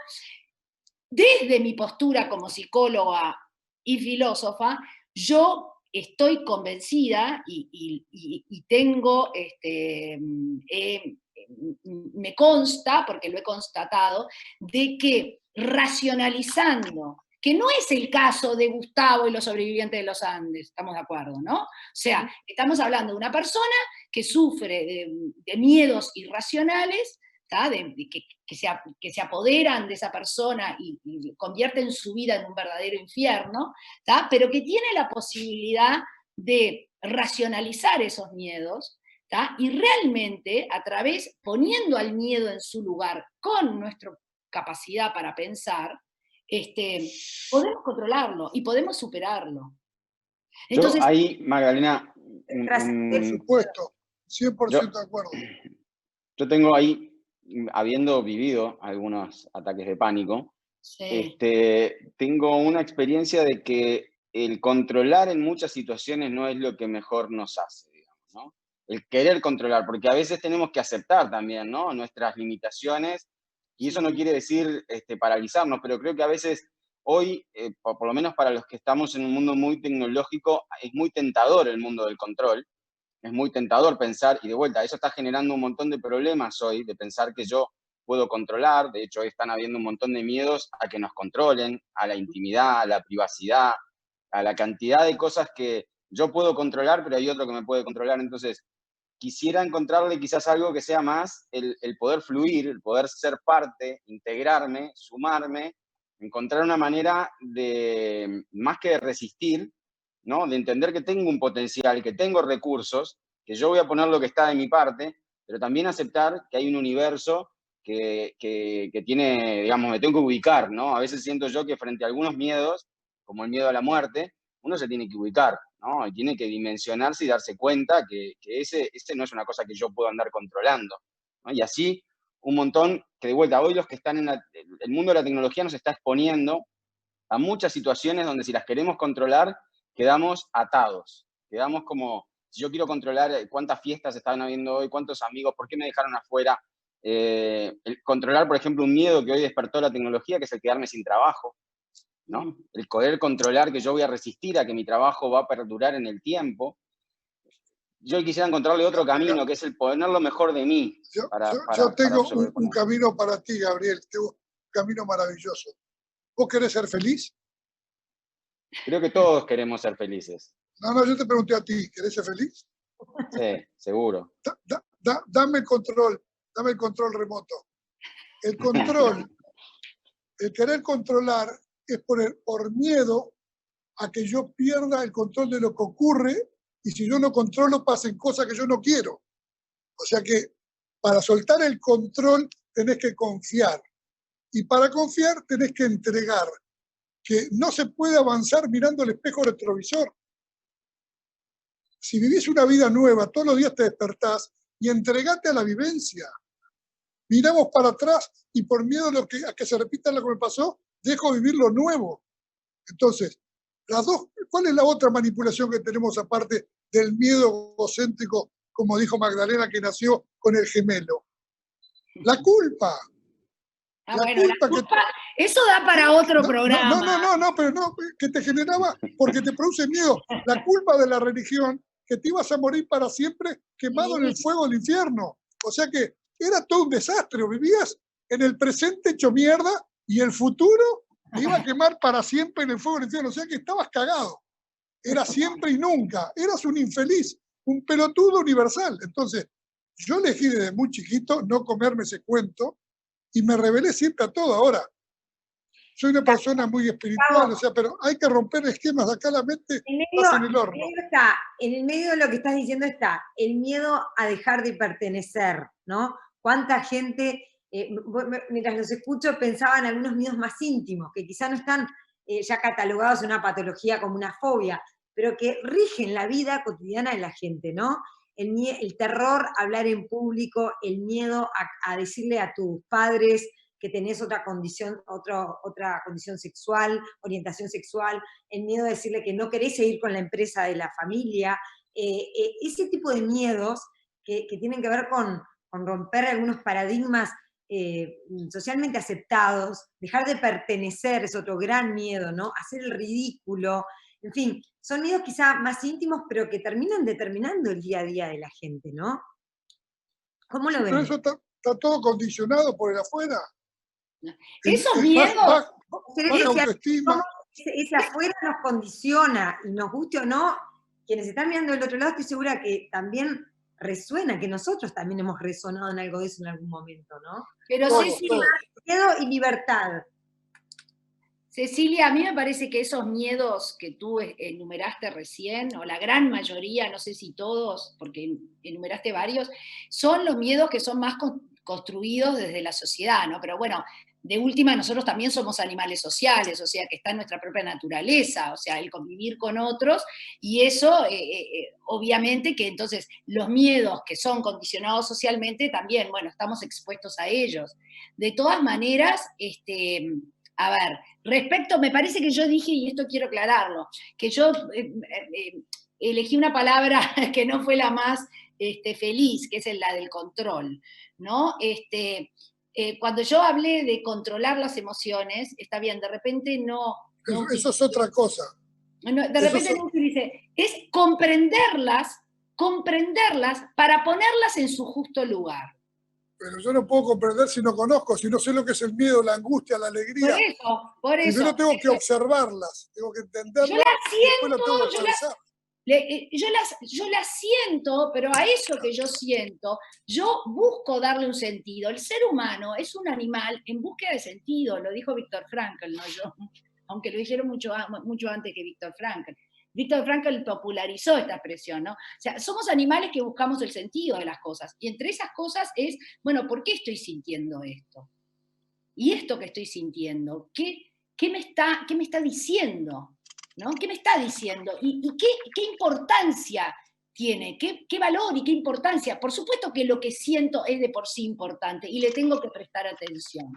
desde mi postura como psicóloga y filósofa, yo estoy convencida y tengo, me consta, porque lo he constatado, de que racionalizando, que no es el caso de Gustavo y los sobrevivientes de los Andes, estamos de acuerdo, ¿no? O sea, estamos hablando de una persona que sufre de miedos irracionales, que se apoderan de esa persona y convierten su vida en un verdadero infierno, pero que tiene la posibilidad de racionalizar esos miedos, y realmente poniendo al miedo en su lugar con nuestra capacidad para pensar, podemos controlarlo y podemos superarlo. Entonces, yo ahí, Magdalena, por supuesto, 100% de acuerdo. Yo tengo ahí, habiendo vivido algunos ataques de pánico, sí, tengo una experiencia de que el controlar en muchas situaciones no es lo que mejor nos hace, digamos, ¿no? El querer controlar, porque a veces tenemos que aceptar también, ¿no?, nuestras limitaciones, y eso no quiere decir paralizarnos, pero creo que a veces hoy, por lo menos para los que estamos en un mundo muy tecnológico, es muy tentador el mundo del control. Es muy tentador pensar, y de vuelta, eso está generando un montón de problemas hoy, de pensar que yo puedo controlar. De hecho, hoy están habiendo un montón de miedos a que nos controlen, a la intimidad, a la privacidad, a la cantidad de cosas que yo puedo controlar, pero hay otro que me puede controlar. Entonces, quisiera encontrarle quizás algo que sea más el poder fluir, el poder ser parte, integrarme, sumarme, encontrar una manera de, más que de resistir, ¿no?, de entender que tengo un potencial, que tengo recursos, que yo voy a poner lo que está de mi parte, pero también aceptar que hay un universo que tiene, digamos, me tengo que ubicar, ¿no? A veces siento yo que frente a algunos miedos, como el miedo a la muerte, uno se tiene que ubicar, ¿no? Y tiene que dimensionarse y darse cuenta que ese no es una cosa que yo puedo andar controlando, ¿no? Y así un montón, que de vuelta, hoy los que están en el mundo de la tecnología nos está exponiendo a muchas situaciones donde si las queremos controlar, quedamos atados, quedamos como, si yo quiero controlar cuántas fiestas estaban habiendo hoy, cuántos amigos, por qué me dejaron afuera, controlar, por ejemplo, un miedo que hoy despertó la tecnología, que es el quedarme sin trabajo, ¿no? El poder controlar que yo voy a resistir a que mi trabajo va a perdurar en el tiempo. Yo quisiera encontrarle otro camino, que es el poner lo mejor de mí. Yo tengo un camino para ti, Gabriel, tengo un camino maravilloso. ¿Vos querés ser feliz? Creo que todos queremos ser felices. No, yo te pregunté a ti, ¿querés ser feliz? Sí, seguro. Dame el control remoto. El control, el querer controlar es por miedo a que yo pierda el control de lo que ocurre, y si yo no controlo pasen cosas que yo no quiero. O sea que para soltar el control tenés que confiar, y para confiar tenés que entregar, que no se puede avanzar mirando el espejo retrovisor. Si vivís una vida nueva, todos los días te despertás y entregate a la vivencia. Miramos para atrás y por miedo a que se repita lo que me pasó, dejo vivir lo nuevo. Entonces, ¿cuál es la otra manipulación que tenemos aparte del miedo egocéntrico, como dijo Magdalena, que nació con el gemelo? La culpa. Ah, La bueno, culpa la culpa, eso da para otro programa. pero no, que te generaba, porque te produce miedo. La culpa de la religión, que te ibas a morir para siempre quemado en el fuego del infierno. O sea que era todo un desastre. Vivías en el presente hecho mierda y el futuro te iba a quemar para siempre en el fuego del infierno. O sea que estabas cagado. Era siempre y nunca. Eras un infeliz, un pelotudo universal. Entonces, yo elegí desde muy chiquito no comerme ese cuento y me rebelé siempre a todo. Ahora, soy una persona muy espiritual, o sea, pero hay que romper esquemas. Acá la mente pasa en el horno. En el medio de lo que estás diciendo está el miedo a dejar de pertenecer, ¿no? ¿Cuánta gente, mientras los escucho, pensaba en algunos miedos más íntimos, que quizá no están ya catalogados en una patología como una fobia, pero que rigen la vida cotidiana de la gente, ¿no? El terror a hablar en público, el miedo a decirle a tus padres que tenés otra condición sexual, orientación sexual, el miedo a decirle que no querés seguir con la empresa de la familia, ese tipo de miedos que tienen que ver con romper algunos paradigmas socialmente aceptados, dejar de pertenecer es otro gran miedo, ¿no? Hacer el ridículo, en fin, son miedos quizá más íntimos, pero que terminan determinando el día a día de la gente, ¿no? ¿Cómo lo ven? Pero eso está todo condicionado por el afuera. Esos miedos... Baja autoestima. Ese afuera nos condiciona, y nos guste o no, quienes están mirando del otro lado, estoy segura que también resuena, que nosotros también hemos resonado en algo de eso en algún momento, ¿no? Pero Cecilia, miedo y libertad. Cecilia, a mí me parece que esos miedos que tú enumeraste recién, o la gran mayoría, no sé si todos, porque enumeraste varios, son los miedos que son más construidos desde la sociedad, ¿no? Pero bueno, de última, nosotros también somos animales sociales, o sea, que está en nuestra propia naturaleza, o sea, el convivir con otros, y eso, obviamente que entonces los miedos que son condicionados socialmente también, bueno, estamos expuestos a ellos. De todas maneras, a ver, respecto, me parece que yo dije, y esto quiero aclararlo, que yo elegí una palabra que no fue la más feliz, que es la del control, ¿no? Cuando yo hablé de controlar las emociones, está bien, de repente no... Eso es otra cosa. De repente no utilicé, es comprenderlas para ponerlas en su justo lugar. Pero yo no puedo comprender si no conozco, si no sé lo que es el miedo, la angustia, la alegría. Por eso. Primero tengo que observarlas, tengo que entenderlas. Yo las siento, yo las siento, pero a eso que yo siento, yo busco darle un sentido. El ser humano es un animal en búsqueda de sentido, lo dijo Viktor Frankl, no yo, aunque lo dijeron mucho antes que Viktor Frankl. Viktor Frankl popularizó esta expresión, ¿no? O sea, somos animales que buscamos el sentido de las cosas. Y entre esas cosas es, bueno, ¿por qué estoy sintiendo esto? Y esto que estoy sintiendo, ¿qué me está diciendo? ¿No? ¿Qué me está diciendo? ¿Y qué importancia tiene? ¿Qué valor y qué importancia? Por supuesto que lo que siento es de por sí importante y le tengo que prestar atención,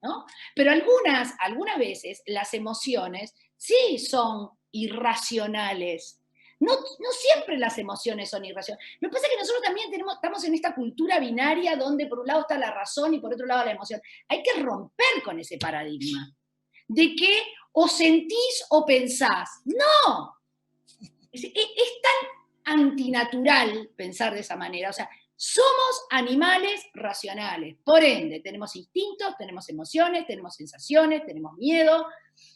¿no? Pero algunas veces las emociones sí son irracionales. No siempre las emociones son irracionales. Lo que pasa es que nosotros también estamos en esta cultura binaria donde por un lado está la razón y por otro lado la emoción. Hay que romper con ese paradigma de que o sentís o pensás. ¡No! Es tan antinatural pensar de esa manera. O sea, somos animales racionales. Por ende, tenemos instintos, tenemos emociones, tenemos sensaciones, tenemos miedo,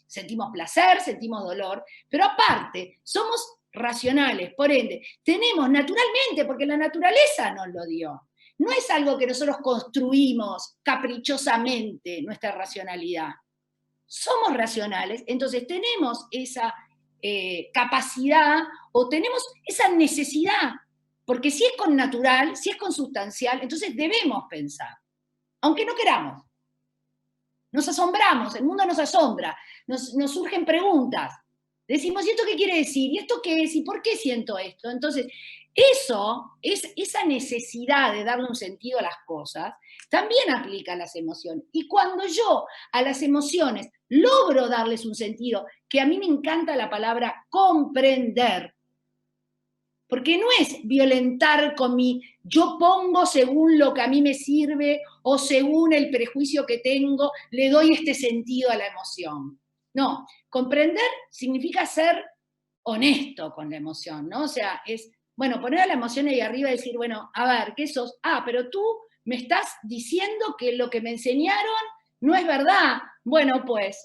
sentimos placer, sentimos dolor, pero aparte, somos racionales, por ende, tenemos naturalmente, porque la naturaleza nos lo dio. No es algo que nosotros construimos caprichosamente, nuestra racionalidad. Somos racionales, entonces tenemos esa capacidad o tenemos esa necesidad, porque si es con natural, si es consustancial, entonces debemos pensar, aunque no queramos. Nos asombramos, el mundo nos asombra, nos surgen preguntas. Decimos, ¿y esto qué quiere decir? ¿Y esto qué es? ¿Y por qué siento esto? Entonces, esa necesidad de darle un sentido a las cosas, también aplica a las emociones. Y cuando yo a las emociones logro darles un sentido, que a mí me encanta la palabra comprender, Porque no es violentar con yo pongo según lo que a mí me sirve o según el prejuicio que tengo, le doy este sentido a la emoción. No, comprender significa ser honesto con la emoción, ¿no? O sea, es, bueno, poner a la emoción ahí arriba y decir, bueno, a ver, ¿qué sos? Ah, pero tú me estás diciendo que lo que me enseñaron no es verdad. Bueno, pues,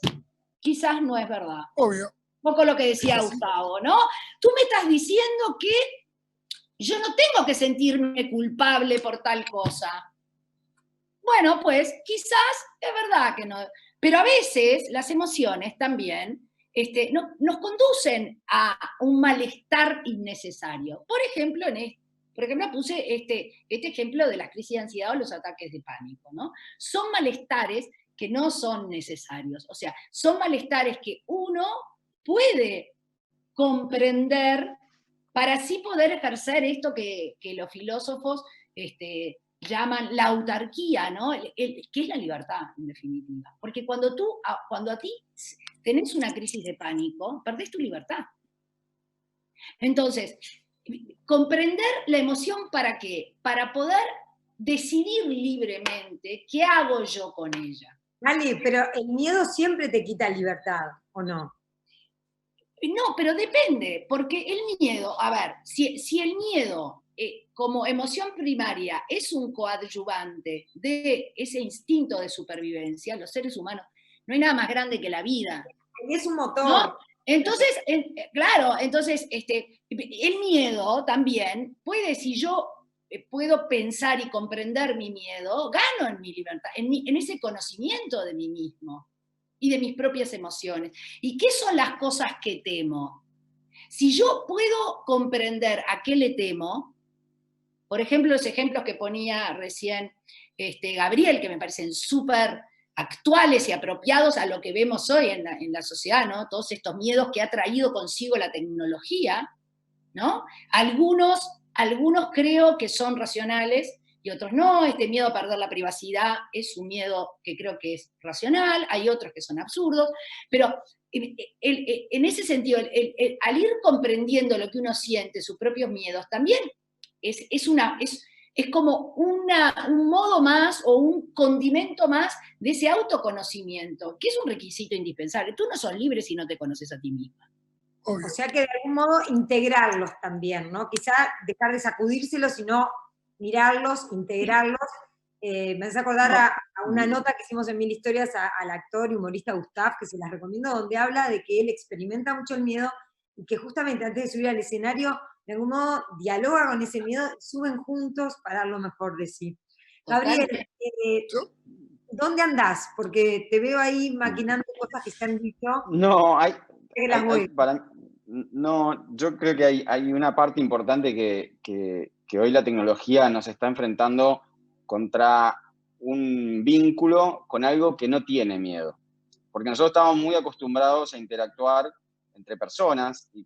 quizás no es verdad. Obvio. Un poco lo que decía Gustavo, ¿no? Tú me estás diciendo que yo no tengo que sentirme culpable por tal cosa. Bueno, pues quizás es verdad que no, pero a veces las emociones también nos conducen a un malestar innecesario. Por ejemplo, puse este ejemplo de las crisis de ansiedad o los ataques de pánico, ¿no? Son malestares que no son necesarios, o sea, son malestares que uno puede comprender para así poder ejercer esto que los filósofos llaman la autarquía, ¿no? Que es la libertad, en definitiva. Porque cuando a ti tenés una crisis de pánico, perdés tu libertad. Entonces, comprender la emoción, ¿para qué? Para poder decidir libremente qué hago yo con ella. Vale, pero el miedo siempre te quita libertad, ¿o no? No, pero depende, porque el miedo, a ver, si el miedo como emoción primaria es un coadyuvante de ese instinto de supervivencia, los seres humanos, no hay nada más grande que la vida. Y es un motor. ¿No? Entonces, claro, entonces el miedo también puede, si yo puedo pensar y comprender mi miedo, gano en mi libertad, en ese conocimiento de mí mismo y de mis propias emociones. ¿Y qué son las cosas que temo? Si yo puedo comprender a qué le temo, por ejemplo, los ejemplos que ponía recién Gabriel, que me parecen súper actuales y apropiados a lo que vemos hoy en la sociedad, ¿no? Todos estos miedos que ha traído consigo la tecnología, ¿no? Algunos creo que son racionales y otros no. Este miedo a perder la privacidad es un miedo que creo que es racional, hay otros que son absurdos, pero en ese sentido, al ir comprendiendo lo que uno siente, sus propios miedos, también es como un modo más o un condimento más de ese autoconocimiento, que es un requisito indispensable. Tú no sos libre si no te conoces a ti misma. Obvio. O sea que de algún modo integrarlos también, ¿no? Quizá dejar de sacudírselos, sino mirarlos, integrarlos. Me hace acordar a una nota que hicimos en Mil Historias al actor y humorista Gustav, que se las recomiendo, donde habla de que él experimenta mucho el miedo y que justamente antes de subir al escenario, de algún modo dialoga con ese miedo, suben juntos para dar lo mejor de sí. Gabriel, ¿dónde andás? Porque te veo ahí maquinando cosas que se han dicho. No, No, yo creo que hay una parte importante que hoy la tecnología nos está enfrentando contra un vínculo con algo que no tiene miedo. Porque nosotros estamos muy acostumbrados a interactuar entre personas y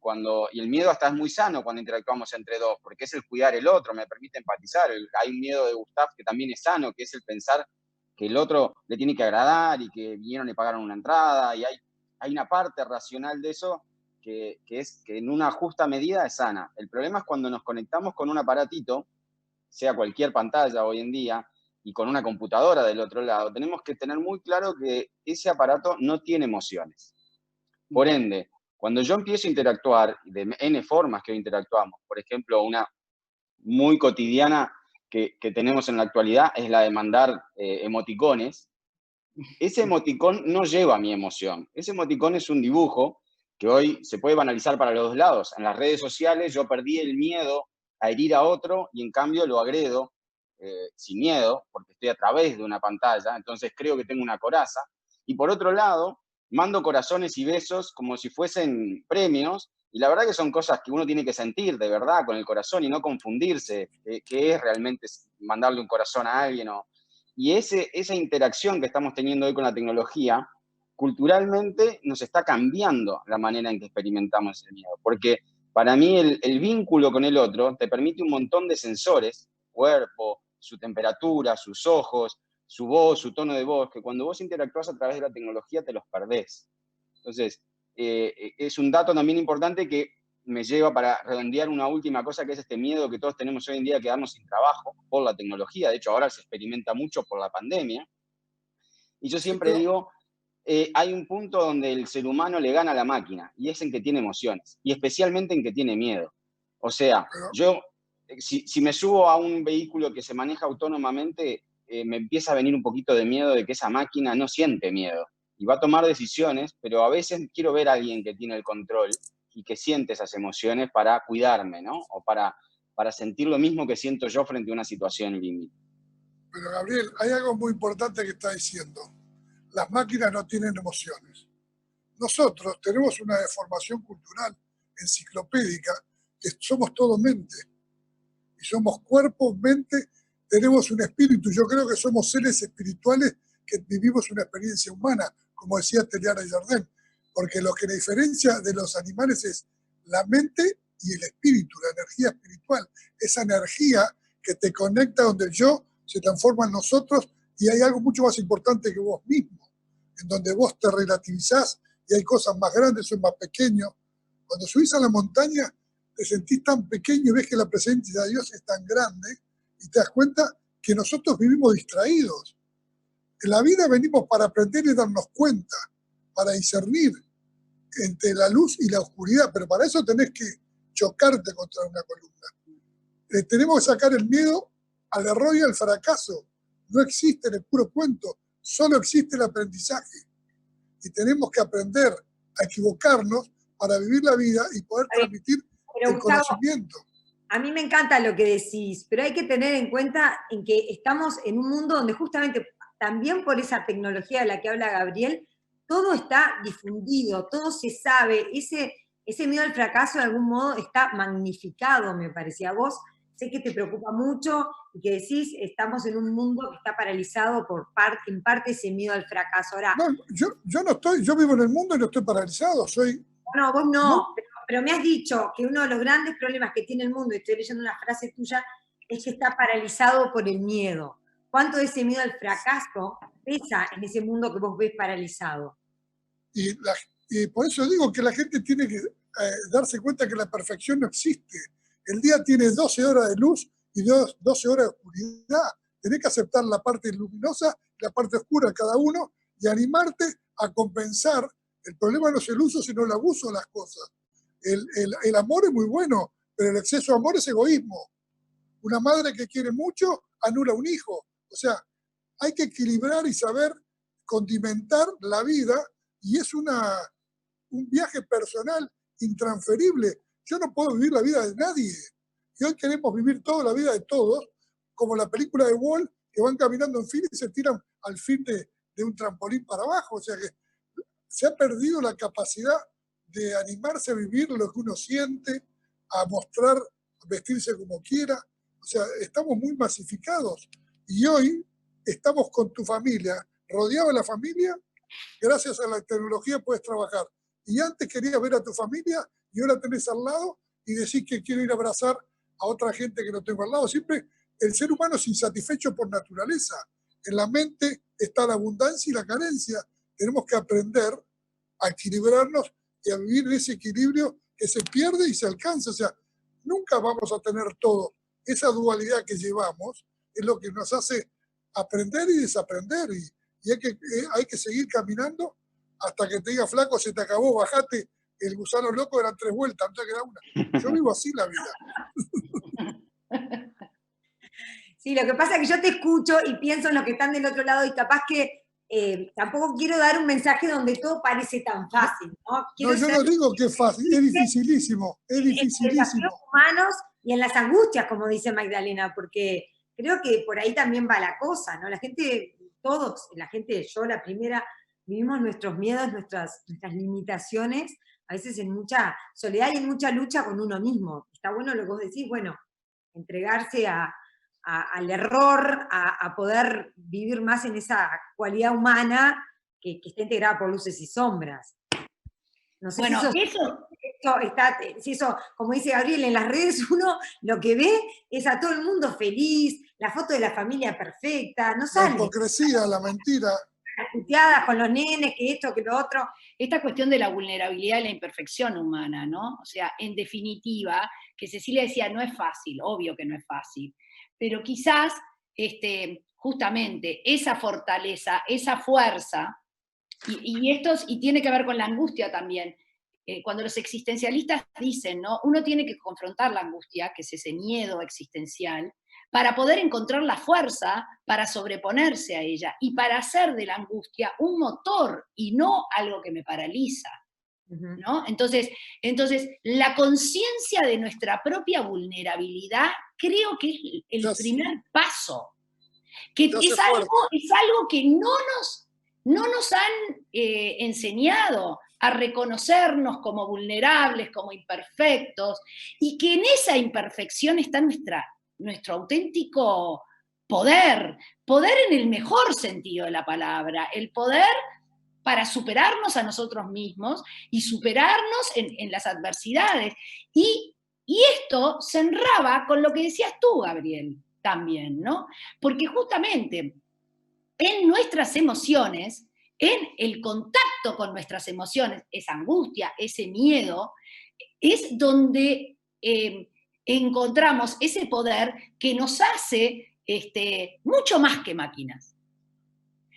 el miedo hasta es muy sano cuando interactuamos entre dos, porque es el cuidar el otro, me permite empatizar. Hay un miedo de Gustav que también es sano, que es el pensar que el otro le tiene que agradar y que vinieron y pagaron una entrada, y hay una parte racional de eso que en una justa medida es sana. El problema es cuando nos conectamos con un aparatito, sea cualquier pantalla hoy en día, y con una computadora del otro lado, tenemos que tener muy claro que ese aparato no tiene emociones. Por ende, cuando yo empiezo a interactuar, de N formas que hoy interactuamos, por ejemplo, una muy cotidiana que tenemos en la actualidad es la de mandar emoticones. Ese emoticón no lleva mi emoción. Ese emoticón es un dibujo que hoy se puede banalizar para los dos lados. En las redes sociales yo perdí el miedo a herir a otro y en cambio lo agredo sin miedo, porque estoy a través de una pantalla, entonces creo que tengo una coraza. Y por otro lado, mando corazones y besos como si fuesen premios, y la verdad que son cosas que uno tiene que sentir de verdad con el corazón y no confundirse qué es realmente mandarle un corazón a alguien. Y esa interacción que estamos teniendo hoy con la tecnología, culturalmente nos está cambiando la manera en que experimentamos el miedo, porque para mí el vínculo con el otro te permite un montón de sensores, cuerpo, su temperatura, sus ojos, su voz, su tono de voz, que cuando vos interactúas a través de la tecnología te los perdés. Entonces, es un dato también importante que me lleva para redondear una última cosa, que es este miedo que todos tenemos hoy en día de quedarnos sin trabajo por la tecnología. De hecho, ahora se experimenta mucho por la pandemia. Y yo siempre digo, hay un punto donde el ser humano le gana a la máquina, y es en que tiene emociones, y especialmente en que tiene miedo. O sea, yo, si me subo a un vehículo que se maneja autónomamente, me empieza a venir un poquito de miedo de que esa máquina no siente miedo, y va a tomar decisiones, pero a veces quiero ver a alguien que tiene el control y que siente esas emociones para cuidarme, ¿no? O para sentir lo mismo que siento yo frente a una situación límite. Pero Gabriel, hay algo muy importante que está diciendo. Las máquinas no tienen emociones. Nosotros tenemos una deformación cultural enciclopédica, que somos todo mente. Y somos cuerpo, mente, tenemos un espíritu. Yo creo que somos seres espirituales que vivimos una experiencia humana, como decía Teilhard de Chardin, porque lo que la diferencia de los animales es la mente y el espíritu, la energía espiritual, esa energía que te conecta donde el yo se transforma en nosotros, y hay algo mucho más importante que vos mismo, en donde vos te relativizás y hay cosas más grandes, sos más pequeño. Cuando subís a la montaña te sentís tan pequeño y ves que la presencia de Dios es tan grande y te das cuenta que nosotros vivimos distraídos. En la vida venimos para aprender y darnos cuenta, para discernir entre la luz y la oscuridad, pero para eso tenés que chocarte contra una columna. Tenemos que sacar el miedo al error y al fracaso. No existe en el puro cuento, solo existe el aprendizaje. Y tenemos que aprender a equivocarnos para vivir la vida y poder transmitir el conocimiento. A mí me encanta lo que decís, pero hay que tener en cuenta en que estamos en un mundo donde justamente también por esa tecnología de la que habla Gabriel, todo está difundido, todo se sabe, ese miedo al fracaso de algún modo está magnificado, me parecía. Vos sé que te preocupa mucho y que decís, estamos en un mundo que está paralizado en parte ese miedo al fracaso. Ahora, no, yo no estoy, yo vivo en el mundo y no estoy paralizado, soy... No, vos no, pero me has dicho que uno de los grandes problemas que tiene el mundo, y estoy leyendo una frase tuya, es que está paralizado por el miedo. ¿Cuánto de ese miedo al fracaso pesa en ese mundo que vos ves paralizado? Y por eso digo que la gente tiene que darse cuenta que la perfección no existe. El día tiene 12 horas de luz y 12 horas de oscuridad. Tenés que aceptar la parte luminosa y la parte oscura de cada uno y animarte a compensar. El problema no es el uso, sino el abuso de las cosas. El amor es muy bueno, pero el exceso de amor es egoísmo. Una madre que quiere mucho anula un hijo. O sea, hay que equilibrar y saber condimentar la vida, y es un viaje personal intransferible. Yo no puedo vivir la vida de nadie. Y hoy queremos vivir toda la vida de todos, como la película de Wall, que van caminando en fila y se tiran al fin de un trampolín para abajo. O sea que se ha perdido la capacidad de animarse a vivir lo que uno siente, a mostrar, a vestirse como quiera. O sea, estamos muy masificados. Y hoy estamos con tu familia, rodeado de la familia. Gracias a la tecnología puedes trabajar. Y antes querías ver a tu familia y ahora tenés al lado y decís que quiero ir a abrazar a otra gente que no tengo al lado. Siempre el ser humano es insatisfecho por naturaleza. En la mente está la abundancia y la carencia. Tenemos que aprender a equilibrarnos y a vivir en ese equilibrio que se pierde y se alcanza. O sea, nunca vamos a tener todo. Esa dualidad que llevamos es lo que nos hace aprender y desaprender. Y hay que seguir caminando hasta que te diga, flaco, se te acabó, bajate, el gusano loco, eran 3 vueltas, no te queda una. Yo vivo así la vida. Sí, lo que pasa es que yo te escucho y pienso en los que están del otro lado y capaz que tampoco quiero dar un mensaje donde todo parece tan fácil, ¿no? No, yo no digo que es fácil, es dificilísimo, es dificilísimo. En los desafíos humanos y en las angustias, como dice Magdalena, porque creo que por ahí también va la cosa, ¿no? La gente, todos, la gente, yo la primera, vivimos nuestros miedos, nuestras limitaciones, a veces en mucha soledad y en mucha lucha con uno mismo. Está bueno lo que vos decís, bueno, entregarse al error, a poder vivir más en esa cualidad humana que está integrada por luces y sombras. No sé bueno, si eso, como dice Gabriel, en las redes uno lo que ve es a todo el mundo feliz, la foto de la familia perfecta, no sale. La hipocresía, la mentira. puteadas con los nenes, que esto, que lo otro. Esta cuestión de la vulnerabilidad y la imperfección humana, ¿no? O sea, en definitiva, que Cecilia decía, no es fácil, obvio que no es fácil, pero quizás, justamente, esa fortaleza, esa fuerza, y tiene que ver con la angustia también. Cuando los existencialistas dicen, ¿no? Uno tiene que confrontar la angustia, que es ese miedo existencial, para poder encontrar la fuerza para sobreponerse a ella y para hacer de la angustia un motor y no algo que me paraliza, ¿no? Entonces la conciencia de nuestra propia vulnerabilidad creo que es el primer paso, que es algo que no nos han enseñado a reconocernos como vulnerables, como imperfectos, y que en esa imperfección está nuestro auténtico poder en el mejor sentido de la palabra, el poder para superarnos a nosotros mismos y superarnos en las adversidades. Y esto se enraba con lo que decías tú, Gabriel, también, ¿no? Porque justamente en nuestras emociones, en el contacto con nuestras emociones, esa angustia, ese miedo, es donde encontramos ese poder que nos hace mucho más que máquinas.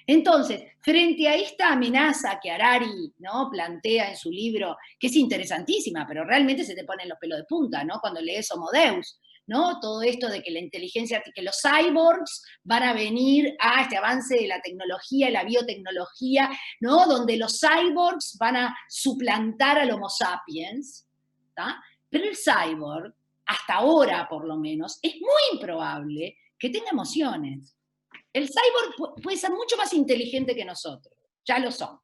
Entonces, frente a esta amenaza que Harari, ¿no?, plantea en su libro, que es interesantísima, pero realmente se te ponen los pelos de punta, ¿no?, cuando lees Homo Deus, ¿no? Todo esto de que la inteligencia, que los cyborgs van a venir a este avance de la tecnología y la biotecnología, ¿no?, donde los cyborgs van a suplantar al Homo sapiens, ¿tá? Pero el cyborg, hasta ahora por lo menos, es muy improbable que tenga emociones. El cyborg puede ser mucho más inteligente que nosotros, ya lo son.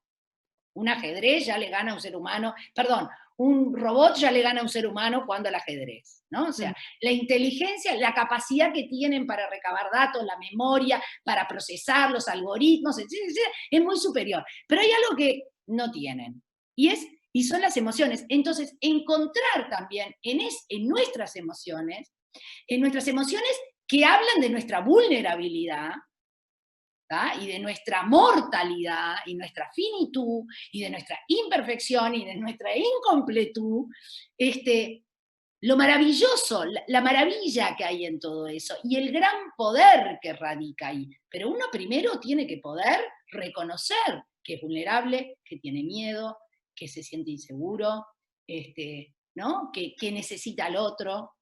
Un ajedrez ya le gana a un ser humano, perdón, un robot ya le gana a un ser humano jugando al ajedrez, ¿no? O sea, la inteligencia, la capacidad que tienen para recabar datos, la memoria, para procesar los algoritmos, etcétera, es muy superior. Pero hay algo que no tienen, y son las emociones. Entonces, encontrar también en nuestras emociones que hablan de nuestra vulnerabilidad, ¿tá?, y de nuestra mortalidad, y nuestra finitud, y de nuestra imperfección, y de nuestra incompletud, lo maravilloso, la maravilla que hay en todo eso, y el gran poder que radica ahí. Pero uno primero tiene que poder reconocer que es vulnerable, que tiene miedo, que se siente inseguro, ¿no?, que necesita al otro,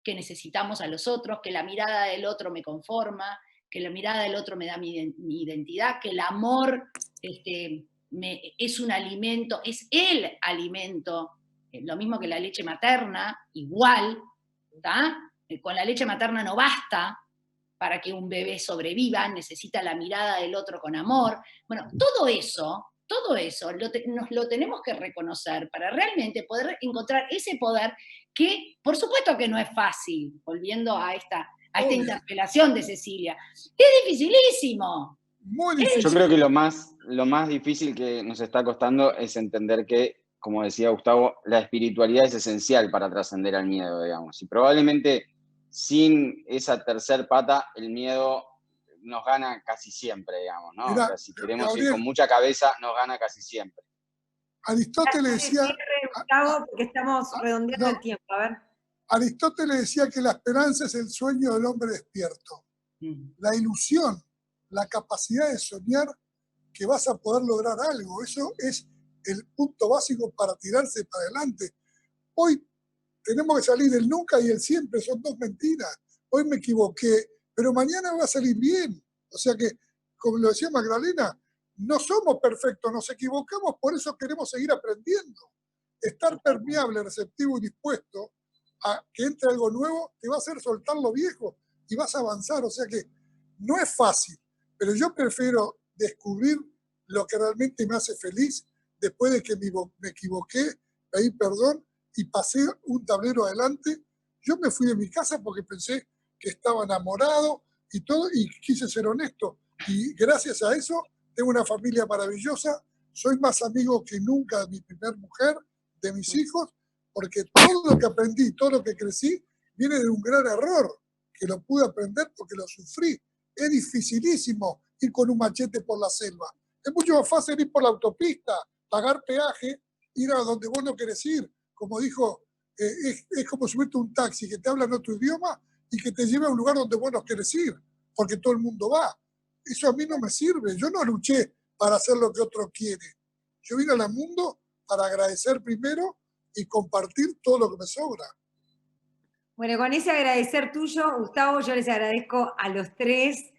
que necesitamos a los otros, que la mirada del otro me conforma, que la mirada del otro me da mi identidad, que el amor es un alimento, es el alimento, lo mismo que la leche materna, igual, ¿tá? Con la leche materna no basta para que un bebé sobreviva, necesita la mirada del otro con amor. Bueno, todo eso nos lo tenemos que reconocer para realmente poder encontrar ese poder que, por supuesto que no es fácil, volviendo a esta interpelación de Cecilia. ¡Es dificilísimo! Muy difícil. Yo creo que lo más difícil que nos está costando es entender que, como decía Gustavo, la espiritualidad es esencial para trascender al miedo, digamos. Y probablemente sin esa tercer pata, el miedo nos gana casi siempre, digamos, ¿no? Mirá, o sea, si queremos Gabriel, ir con mucha cabeza, nos gana casi siempre. Aristóteles decía... Gustavo, porque estamos redondeando el tiempo, a ver. Aristóteles decía que la esperanza es el sueño del hombre despierto. La ilusión, la capacidad de soñar que vas a poder lograr algo. Eso es el punto básico para tirarse para adelante. Hoy tenemos que salir del nunca y el siempre, son dos mentiras. Hoy me equivoqué, pero mañana va a salir bien. O sea que, como lo decía Magdalena, no somos perfectos, nos equivocamos, por eso queremos seguir aprendiendo. Estar permeable, receptivo y dispuesto a que entre algo nuevo te va a hacer soltar lo viejo y vas a avanzar. O sea que no es fácil, pero yo prefiero descubrir lo que realmente me hace feliz después de que me equivoqué, pedí perdón y pasé un tablero adelante. Yo me fui de mi casa porque pensé que estaba enamorado y todo, y quise ser honesto. Y gracias a eso tengo una familia maravillosa, soy más amigo que nunca de mi primer mujer, de mis hijos, porque todo lo que aprendí, todo lo que crecí, viene de un gran error, que lo pude aprender porque lo sufrí. Es dificilísimo ir con un machete por la selva. Es mucho más fácil ir por la autopista, pagar peaje, ir a donde vos no querés ir. Como dijo, es como subirte a un taxi que te habla en otro idioma y que te lleve a un lugar donde vos no querés ir, porque todo el mundo va. Eso a mí no me sirve. Yo no luché para hacer lo que otro quiere. Yo vine al mundo para agradecer primero y compartir todo lo que me sobra. Bueno, con ese agradecer tuyo, Gustavo, yo les agradezco a los tres.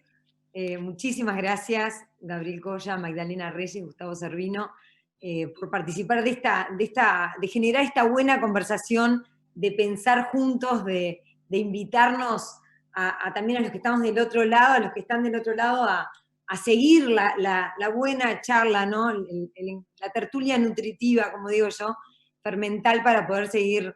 Muchísimas gracias, Gabriel Colla, Magdalena Reyes, Gustavo Servino, por participar de generar esta buena conversación, de pensar juntos, de invitarnos también a los que estamos del otro lado, a los que están del otro lado, a seguir la buena charla, ¿no? La tertulia nutritiva, como digo yo, fermental, para poder seguir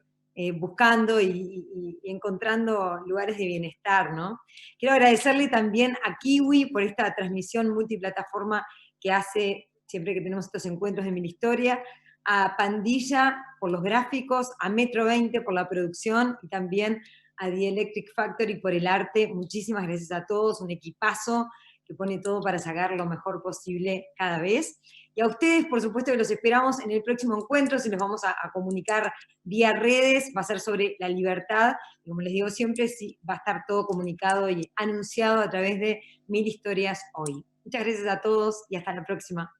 buscando y encontrando lugares de bienestar, ¿no? Quiero agradecerle también a Kiwi por esta transmisión multiplataforma que hace siempre que tenemos estos encuentros de Mil Historia, a Pandilla por los gráficos, a Metro 20 por la producción y también a The Electric Factory por el arte. Muchísimas gracias a todos, un equipazo que pone todo para sacar lo mejor posible cada vez. Y a ustedes, por supuesto, que los esperamos en el próximo encuentro, se los vamos a comunicar vía redes, va a ser sobre la libertad, y como les digo siempre, sí, va a estar todo comunicado y anunciado a través de Mil Historias Hoy. Muchas gracias a todos y hasta la próxima.